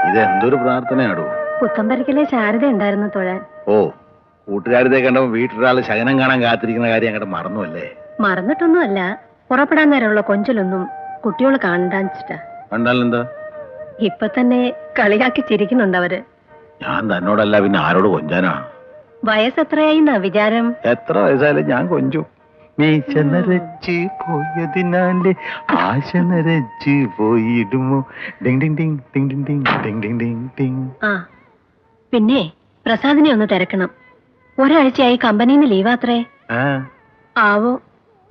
ഇതെന്തൊരു പ്രാർത്ഥനയാടോ? പുത്തമ്പരക്കിലെ ശാരദ ഉണ്ടായിരുന്നു തൊഴാൻ. ഓ, കൂട്ടുകാരത്തെ കണ്ടപ്പോ വീട്ടിലൊരാള് ശകനം കാണാൻ കാത്തിരിക്കുന്ന കാര്യം അങ്ങോട്ട് മറന്നുവല്ലേ? മറന്നിട്ടൊന്നുമല്ല, പുറപ്പെടാൻ നേരമുള്ള കൊഞ്ചലൊന്നും കുട്ടികൾ കാണണ്ടാച്ചിട്ടാ. കണ്ടാലെന്താ? ഇപ്പൊ തന്നെ കളിയാക്കി ചിരിക്കുന്നുണ്ട് അവര്. ഞാൻ തന്നോടല്ല പിന്നെ ആരോട് കൊഞ്ചാനാ? വയസ്സെത്രയായിന്നാ വിചാരം? എത്ര വയസ്സായാലും ഞാൻ കൊഞ്ചു. മീശ നരച്ച് പോയതിനാല് ആശ നരച്ച് പോയിടുമോ? ആ പിന്നെ പ്രസാദിനെ ഒന്ന് തിരക്കണം. ഒരാഴ്ചയായി കമ്പനിന്ന് ലീവാത്രേ. ആവോ,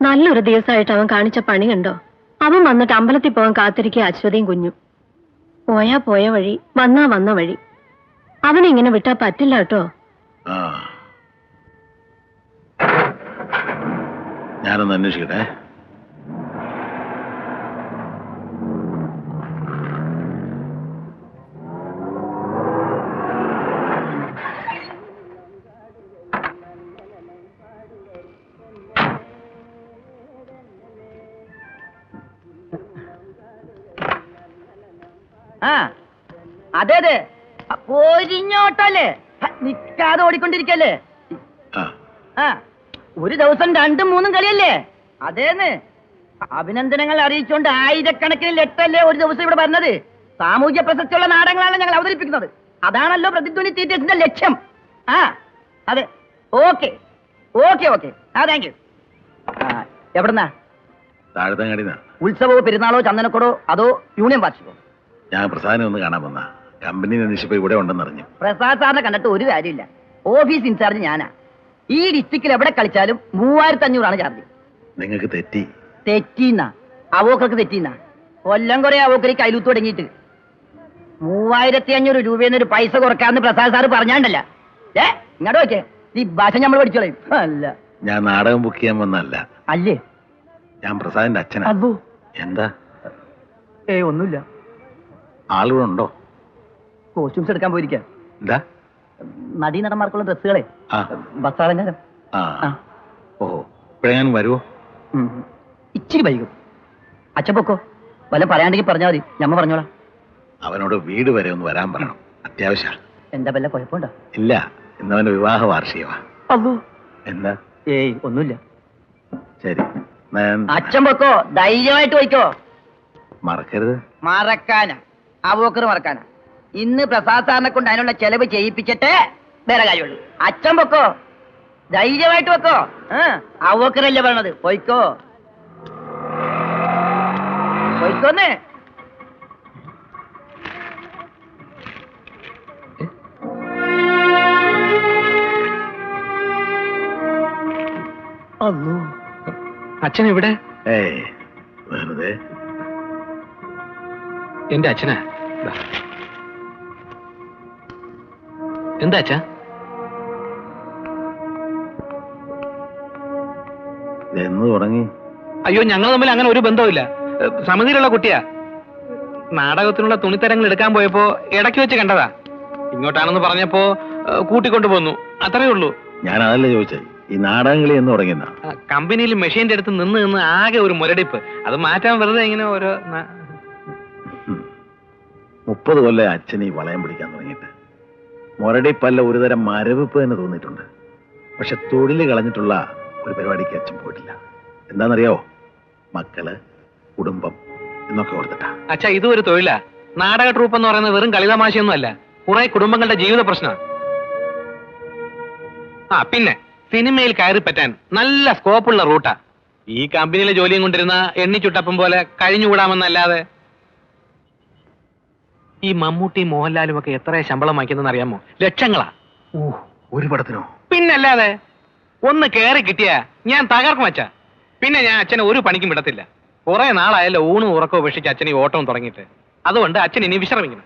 നല്ലൊരു ദിവസമായിട്ട് അവൻ കാണിച്ച പണി കണ്ടോ? അവൻ വന്നിട്ട് അമ്പലത്തിൽ പോകാൻ കാത്തിരിക്കുക അശ്വതിയും കുഞ്ഞു. പോയാ പോയ വഴി, വന്നാ വന്ന വഴി. അവനിങ്ങനെ വിട്ടാ പറ്റില്ല കേട്ടോ. ഞാനൊന്ന് അന്വേഷിക്കട്ടെ. അതെ അതെ, പോരിഞ്ഞോട്ടല്ലേ, നിക്കാതെ ഓടിക്കൊണ്ടിരിക്കല്ലേ. ഒരു ദിവസം 2-3 കളിയല്ലേ? അതേന്ന് അഭിനന്ദനങ്ങൾ അറിയിച്ചുകൊണ്ട് ആയിരക്കണക്കിന് ലെറ്ററല്ലേ ഒരു ദിവസം ഇവിടെ പറഞ്ഞത്. സാമൂഹ്യ പ്രസക്തിയുള്ള നാടകങ്ങളാണ് ഞങ്ങൾ അവതരിപ്പിക്കുന്നത്. അതാണല്ലോ പ്രതിധ്വനി തിയേറ്റേഴ്സിന്റെ ലക്ഷ്യം. അതെ, okay okay okay. Thank you. എവിടുന്നാ? ഉത്സവമോ പെരുന്നാളോ ചന്ദനക്കുടോ അതോ യൂണിയൻ വാർഷികോ? ഞാൻ പ്രസാദിനെ ഒന്ന് കാണാൻ വന്ന കമ്പനി അന്വേഷിച്ചപ്പോ ഇവിടെ ഉണ്ടെന്നറിഞ്ഞു. പ്രസാദ് സാറിനെ കണ്ടിട്ട് ഒരു കാര്യമില്ല. ഓഫീസ് ഇൻചാർജ് ഞാനാ. ഈ ഡിസ്ട്രിക്റ്റിൽ എവിടെ കളിച്ചാലും 3500 ചാർജ്. നിങ്ങൾക്ക് തെറ്റി. തെറ്റിന്നാ? അവോക്കർക്ക് തെറ്റിന്നാ? കൊല്ലം കുറെ അവോക്കരി കയ്യിലൂത്ത് തുടങ്ങിയിട്ട് 3500 രൂപയെന്നൊരു പൈസ കുറക്കാന്ന് പ്രസാദ് സാറ് പറഞ്ഞാണ്ടല്ല. ഇങ്ങോട്ട് നോക്കേ, ഈ ഭാഷ നമ്മൾ പഠിച്ചോളയും. അല്ല, ഞാൻ നാടകം ബുക്ക് ചെയ്യാൻ വന്നല്ല. അല്ലേ? ഞാൻ പ്രസാദിന്റെ അച്ഛനാ. എന്താ? ഒന്നുമില്ല. ആളുകളുണ്ടോ? ഉണ്ടോ? കോസ്റ്റ്യൂംസ് എടുക്കാൻ പോയിരിക്കാം. എന്താ? നടീനടന്മാർക്കുള്ള ഡ്രസ്സുകളെ ബസ്സാളങ്ങാരം. ഓഹോ, ഇപ്പോഴെങ്ങാനും വരുമോ? ഇച്ചിരി വൈകും. അച്ഛൻ പൊക്കോ, വല്ല പറയാണ്ടെങ്കിൽ പറഞ്ഞാൽ മതി, ഞമ്മ പറഞ്ഞോളാം. അവനോട് വീട് വരെ ഒന്ന് വരാൻ പറയണം, അത്യാവശ്യം. എന്താ വല്ല കുഴപ്പമുണ്ടോ? ഇല്ല, ഇന്നവന്റെ വിവാഹ വാർഷികമാ. എന്താ? ഒന്നുമില്ല. ശരി, അച്ഛൻ പൊക്കോ, ധൈര്യമായിട്ട് പോയിക്കോ. മറക്കരുത്. മറക്കാനാ? അവോക്കർ മറക്കാനാ? ഇന്ന് പ്രസാദ് സാറിനെ കൊണ്ട് അതിനുള്ള ചെലവ് ചെയ്യിപ്പിച്ചിട്ട് വേറെ കാര്യമുള്ളൂ. അച്ഛൻ പൊക്കോ, ധൈര്യമായിട്ട് വെക്കോ. അവോക്കറല്ലേ പറയണത്, പോയിക്കോ പോയിക്കോന്ന്. അച്ഛൻ എവിടെ? വെറുതെ. എന്റെ അച്ഛനാ. എന്താ അച്ഛാ? എന്ന് തുടങ്ങി? അയ്യോ, ഞങ്ങൾ തമ്മിൽ അങ്ങനെ ഒരു ബന്ധവുമില്ല. സമിതിയിലുള്ള കുട്ടിയാ. നാടകത്തിനുള്ള തുണിത്തരങ്ങൾ എടുക്കാൻ പോയപ്പോ ഇടയ്ക്ക് വെച്ച് കണ്ടതാ. ഇങ്ങോട്ടാണെന്ന് പറഞ്ഞപ്പോ കൂട്ടിക്കൊണ്ടു പോന്നു, അത്രേ ഉള്ളൂ. ഞാൻ അതല്ലേ ചോദിച്ചത്, ഈ നാടകങ്ങളി എന്ന് തുടങ്ങിയ കമ്പനിയിൽ മെഷീന്റെ അടുത്ത് നിന്ന് ആകെ ഒരു മുരടിപ്പ്. അത് മാറ്റാൻ വെറുതെ ഇങ്ങനെ ഓരോ 30 കൊല്ലം അച്ഛൻ ഈ വളയം പിടിക്കാൻ തുടങ്ങിയിട്ട്. മുരടിപ്പല്ല, ഒരുതരം മരവിപ്പ് തന്നെ തോന്നിയിട്ടുണ്ട്. പക്ഷെ തൊഴിൽ കളഞ്ഞിട്ടുള്ള ഒരു പരിപാടിക്ക് അച്ഛൻ പോയിട്ടില്ല. എന്താണെന്നറിയോ? മക്കള്, കുടുംബം എന്നൊക്കെ ഓർത്തിട്ടാ. അച്ഛാ, ഇതും ഒരു തൊഴിലാ. നാടക ട്രൂപ്പ് എന്ന് പറയുന്നത് വെറും കളിതമാശയൊന്നും അല്ല, കുറെ കുടുംബങ്ങളുടെ ജീവിത പ്രശ്നം. പിന്നെ സിനിമയിൽ കയറി പറ്റാൻ നല്ല സ്കോപ്പുള്ള റൂട്ടാ. ഈ കമ്പനിയിലെ ജോലിയും കൊണ്ടിരുന്ന എണ്ണിച്ചുട്ടപ്പം പോലെ കഴിഞ്ഞുകൂടാമെന്നല്ലാതെ. ഈ മമ്മൂട്ടി മോഹൻലാലും ഒക്കെ എത്ര ശമ്പളം വാങ്ങിക്കുന്നതെന്ന് അറിയാമോ? ലക്ഷങ്ങളാ. ഒരു പടത്തിനോ? പിന്നല്ലാതെ. ഒന്ന് കയറി കിട്ടിയാ ഞാൻ തകർക്കും അച്ഛാ. പിന്നെ ഞാൻ അച്ഛനെ ഒരു പണിക്കും വിടത്തില്ല. കുറെ നാളായല്ലോ ഊണും ഉറക്കവും ഉപേക്ഷിച്ച് അച്ഛൻ ഈ ഓട്ടവും തുടങ്ങിയിട്ട്. അതുകൊണ്ട് അച്ഛൻ ഇനി വിശ്രമിക്കണം.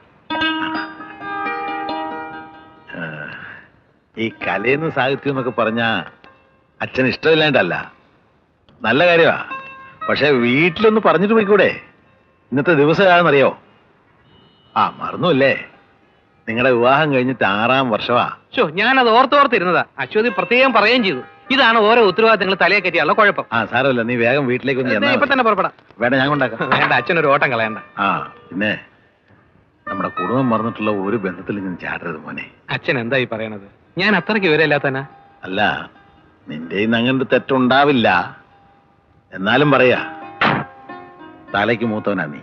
ഈ കലയെന്ന് സാഹിത്യം എന്നൊക്കെ പറഞ്ഞാ അച്ഛന് ഇഷ്ടമില്ലാണ്ടല്ല, നല്ല കാര്യമാ. പക്ഷെ വീട്ടിലൊന്ന് പറഞ്ഞിട്ട് പോയിക്കൂടെ? ഇന്നത്തെ ദിവസം ഏതാണെന്നറിയോ? മറന്നുല്ലേ? നിങ്ങളുടെ വിവാഹം കഴിഞ്ഞിട്ട് 6-ാം വർഷമാ. ഞാനത് ഓർത്തോർത്തിരുന്നതാ. അശ്വതി പ്രത്യേകം പറയുകയും ചെയ്തു. ഇതാണ് ഓരോ ഉത്തരവാദിത്തങ്ങൾ തലയെ കെട്ടിയുള്ള കുഴപ്പം. സാരമില്ല, നീ വേഗം വീട്ടിലേക്ക് ഒന്ന് ഇപ്പൊ തന്നെ പുറപ്പെടാം. വേണ്ട, ഞാൻ കൊണ്ടാക്കാം. വേണ്ട, അച്ഛനൊരു ഓട്ടം കളയണ്ട. പിന്നെ നമ്മുടെ കുടുംബം മറന്നിട്ടുള്ള ഒരു ബന്ധത്തിൽ ഞാൻ ചാടരുത് മോനെ. അച്ഛൻ എന്തായി പറയണത്? ഞാൻ അത്രയ്ക്ക് വിവരമില്ലാത്തനാ. അല്ല, നിന്റെ അങ്ങനത്തെ തെറ്റുണ്ടാവില്ല. എന്നാലും പറയാ, തലയ്ക്ക് മൂത്തവനാ നീ.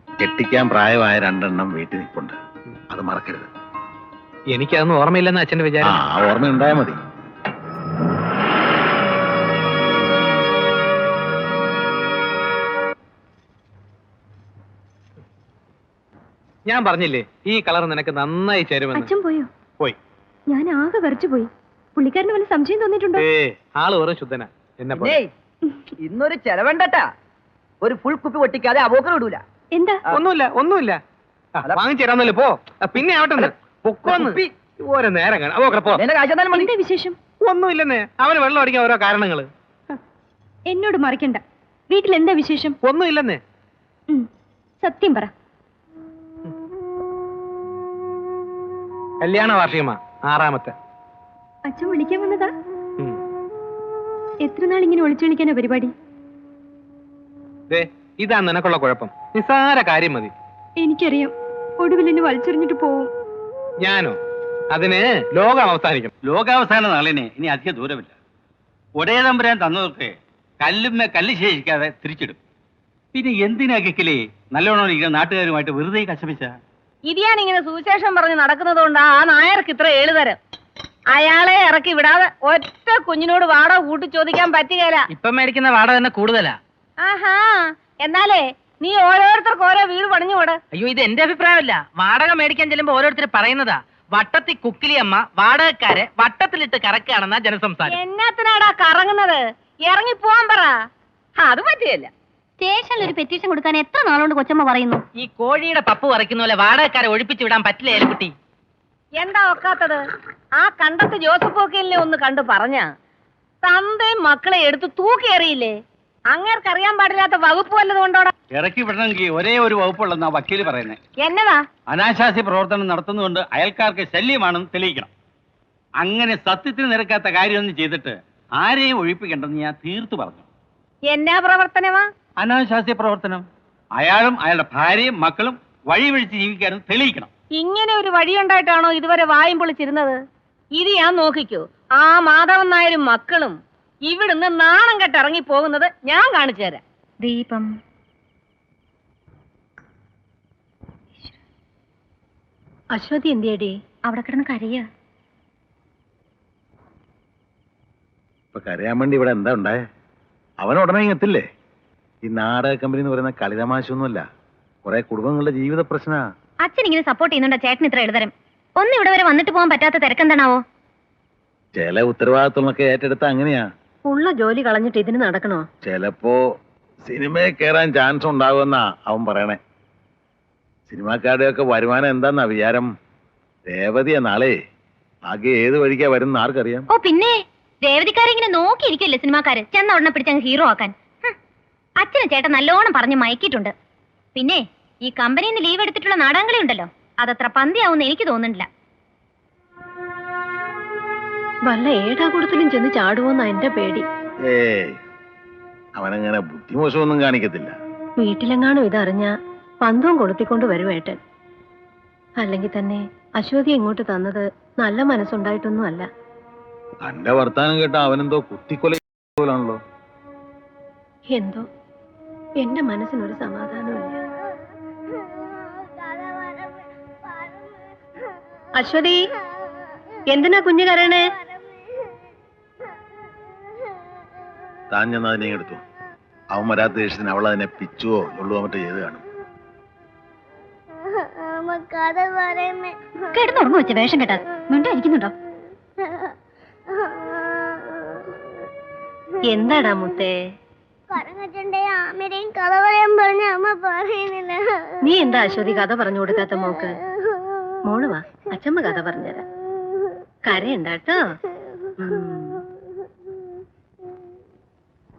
കെട്ടിക്കാൻ പ്രായമായ 2 എണ്ണം വീട്ടിൽ നിൽപ്പുണ്ട്. അത് മറക്കരുത്. എനിക്കതൊന്നും ഓർമ്മയില്ലെന്ന് അച്ഛന്റെ വിചാരം. ഓർമ്മ ഉണ്ടായാൽ മതി. ഞാൻ പറഞ്ഞില്ലേ ഈ കളർ നിനക്ക് നന്നായി ചേരുമെന്ന്. അച്ഛൻ പോയോ? പോയി. ഞാൻ ആകെ വരച്ചു പോയി. പുള്ളിക്കാരന് വല്ല സംശയം തോന്നിയിട്ടുണ്ടോ? ആള് വെറും ശുദ്ധന. എന്നെ പിന്നെ ഇന്നൊരു ചെലവുണ്ടട്ടാ. ഒരു ഫുൾ കുപ്പി പൊട്ടിക്കാതെ അവോക്കർ വിടൂല. എന്താ? ഒന്നുമില്ല. വാങ്ങിച്ചു തരാന്നല്ലേ. പോ. പിന്നെ ആവട്ടെ, പൊക്കോന്ന് ഓരോ നേരം കാണാം. അവോക്കർ പോ. എന്താ വിശേഷം? ഒന്നുമില്ലെന്നേ. അവന് വെള്ളം അടിക്കാൻ ഓരോ കാരണങ്ങള്. എന്നോട് മറിക്കണ്ട. വീട്ടിൽ എന്താ വിശേഷം? ഒന്നുമില്ലെന്നേ. സത്യം പറ. കല്യാണ വാർഷികമാ, 6ാമത്തെ. അച്ഛൻ വിളിക്കാൻ വന്നതാ? എത്ര നാൾ ഇങ്ങനെ ഒളിച്ചു കളിക്കാനാ പരിപാടി? ഇതാ നിനക്കുള്ള കുഴപ്പം. നിസ്സാര കാര്യം മതി. എനിക്കറിയാം. ഒടുവിൽ എന്നെ വലിച്ചെറിഞ്ഞിട്ട് പോവും. ഞാനോ? അതിന് ലോകം അവസാനിക്കും. ലോകാവസാന നാളിനെ ഇനി അധിക ദൂരമില്ല. ഒടേ തമ്പുരാൻ തന്നവർക്ക് കല്ലുമ്മ കല്ല് ശേഷിക്കാതെ തിരിച്ചിടും. പിന്നെ എന്തിനാക്കിക്കലേ നല്ലോണം ഇരിക്കുന്ന നാട്ടുകാരുമായിട്ട് വെറുതെ കശപിച്ച. ഇതിയാണിങ്ങനെ സുവിശേഷം പറഞ്ഞ് നടക്കുന്നത് കൊണ്ടാ ആ നായർക്ക് ഇത്ര ഏളുതരം. അയാളെ ഇറക്കി വിടാതെ ഒറ്റ കുഞ്ഞിനോട് വാടക കൂട്ടി ചോദിക്കാൻ പറ്റുകയില്ല. ഇപ്പം മേടിക്കുന്ന വാടക തന്നെ കൂടുതലാ. ആഹാ, എന്നാലേ നീ ഓരോരുത്തർക്ക് ഓരോ വീട് പണിഞ്ഞു കൂടെ. അയ്യോ, ഇത് എന്റെ അഭിപ്രായമല്ല. വാടക മേടിക്കാൻ ചെല്ലുമ്പോ ഓരോരുത്തർ പറയുന്നതാ. വട്ടത്തി കുക്കിലിയമ്മ വാടകക്കാരെ വട്ടത്തിലിട്ട് കറക്കുകയാണെന്നാ ജനസംസാരം. എന്നത്തിനാടാ കറങ്ങുന്നത്? ഇറങ്ങി പോവാൻ പറ. അത് പറ്റിയല്ല. സ്റ്റേഷനിൽ ഒരു പെറ്റീഷൻ കൊടുക്കാൻ എത്ര നാളുകൊണ്ട് കൊച്ചമ്മ പറയുന്നു? ഈ കോഴിയുടെ പപ്പ് പറിക്കുന്ന പോലെ വാടകക്കാരെ ഒഴിപ്പിച്ചു വിടാൻ പറ്റില്ല ഏൽക്കുട്ടി. എന്താ ഒക്കാത്തത്? ആ കണ്ടത്ത് ജോസഫ് വക്കീലിനെ ഒന്ന് കണ്ടു പറഞ്ഞ തന്തയും മക്കളെ എടുത്ത് തൂക്കിയേറിയില്ലേ? അങ്ങേർക്കറിയാൻ പാടില്ലാത്ത വകുപ്പ് വല്ലതും കൊണ്ടോടാ? ഇറക്കി വിടണമെങ്കിൽ ഒരേ ഒരു വകുപ്പുള്ളെന്നാ വക്കീല് പറയുന്നത്. എന്നതാ? അനാശാസ്യ പ്രവർത്തനം നടത്തുന്നതുകൊണ്ട് അയൽക്കാർക്ക് ശല്യമാണെന്ന് തെളിയിക്കണം. അങ്ങനെ സത്യത്തിന് നിരക്കാത്ത കാര്യമൊന്നും ചെയ്തിട്ട് ആരെയും ഒഴിപ്പിക്കേണ്ടെന്ന് ഞാൻ തീർത്തു പറഞ്ഞു. എന്നാ പ്രവർത്തനമാ? അനാശാസ്യ പ്രവർത്തനം. അയാളും അയാളുടെ ഭാര്യയും മക്കളും വഴിവഴിച്ച് ജീവിക്കാനും തെളിയിക്കണം. ഇങ്ങനെ ഒരു വഴിയുണ്ടായിട്ടാണോ ഇതുവരെ വായും പൊളിച്ചിരുന്നത്? ഇത് ഞാൻ നോക്കിക്കോ. ആ മാധവൻ നായരും മക്കളും ഇവിടുന്ന് നാണം കെട്ടിറങ്ങി പോകുന്നത് ഞാൻ കാണിച്ചു തരാം. ദീപം. അശ്വതി എന്തിയടി? അവിടെ കിടന്ന് കരയാ. ഇപ്പൊ കരയാൻ വേണ്ടി ഇവിടെ എന്താ ഉണ്ടായേ? അവൻ ഉടനെ എത്തില്ലേ? ഈ നാടക കമ്പനി എന്ന് പറയുന്ന കളിതമാശൊന്നുമല്ല, കുറെ കുടുംബങ്ങളുടെ ജീവിത പ്രശ്ന. അച്ഛൻ ഇങ്ങനെ സപ്പോർട്ട് ചെയ്യുന്നുണ്ടോ ചേട്ടൻ ഇത്ര എഴുതരം? ഒന്നും ഇവിടെ വരെ വന്നിട്ട് പോകാൻ പറ്റാത്ത തിരക്കെന്താണാവോ? ചില ഉത്തരവാദിത്വങ്ങളൊക്കെ ഏറ്റെടുത്ത അങ്ങനെയാ. ഉള്ള ജോലി കളഞ്ഞിട്ട് ഇതിന് നടക്കണോ? ചിലപ്പോ സിനിമയിൽ കയറാൻ ചാൻസ് ഉണ്ടാകുമെന്നാ അവൻ പറയണേ. സിനിമാക്കാരുടെയൊക്കെ വരുമാനം എന്താന്നാ വിചാരം? രേവതിയാ നാളെ ആകെ ഏത് വഴിക്കാ വരുന്ന ആർക്കറിയാം. ഓ പിന്നെ രേവതിക്കാരെ ഇങ്ങനെ നോക്കിയിരിക്കല്ലേ സിനിമാക്കാര്. ചെന്ന ഉടനെ പിടിച്ചങ്ങ് ഹീറോ ആക്കാൻ. അച്ഛനെ ചേട്ടൻ നല്ലോണം പറഞ്ഞ് മയക്കിയിട്ടുണ്ട്. പിന്നെ ഈ കമ്പനിയിൽ നിന്ന് ലീവ് എടുത്തിട്ടുള്ള നാടകങ്ങളി ഉണ്ടല്ലോ, അതത്ര പന്തിയാവുന്ന എനിക്ക് തോന്നുന്നില്ല. വല്ല ഏടാകൂടത്തിലും ചെന്ന് ചാടുവോന്നാ എന്റെ പേടി. അവനങ്ങനെ ബുദ്ധിമോശമൊന്നും കാണിക്കത്തില്ല. വീട്ടിലെങ്ങാനും ഇതറിഞ്ഞ പന്തവും കൊളുത്തിക്കൊണ്ട് വരുവേട്ടൻ. അല്ലെങ്കിൽ തന്നെ അശ്വതി ഇങ്ങോട്ട് തന്നത് നല്ല മനസ്സുണ്ടായിട്ടൊന്നും അല്ല. തന്റെ വർത്താനം കേട്ട അവനെന്തോ കുത്തിക്കൊലയാണല്ലോ. എന്തോ എന്റെ മനസ്സിനൊരു സമാധാനമില്ല. അശ്വതി, എന്തിനാ കുഞ്ഞു കരയണേ? താൻ ചെന്ന് അതിനെ എടുത്തു. അവൻ വരാത്ത ദേഷ്യത്തിന് അവൾ അതിനെ പിച്ചുവോ ഉള്ളുവോ മറ്റോ ചെയ്ത് കാണും. കേട്ടുറങ്ങു വെച്ച വേഷം കേട്ടാ മിണ്ടായിരിക്കുന്നുണ്ടോ? എന്താടാ മുത്തേ? നീ എന്താ അശ്വതി കഥ പറഞ്ഞു കൊടുക്കാത്ത മോക്ക്? മോള് വാ, അച്ഛമ്മ കഥ പറഞ്ഞുതരാം. കരയുണ്ടാട്ടോ.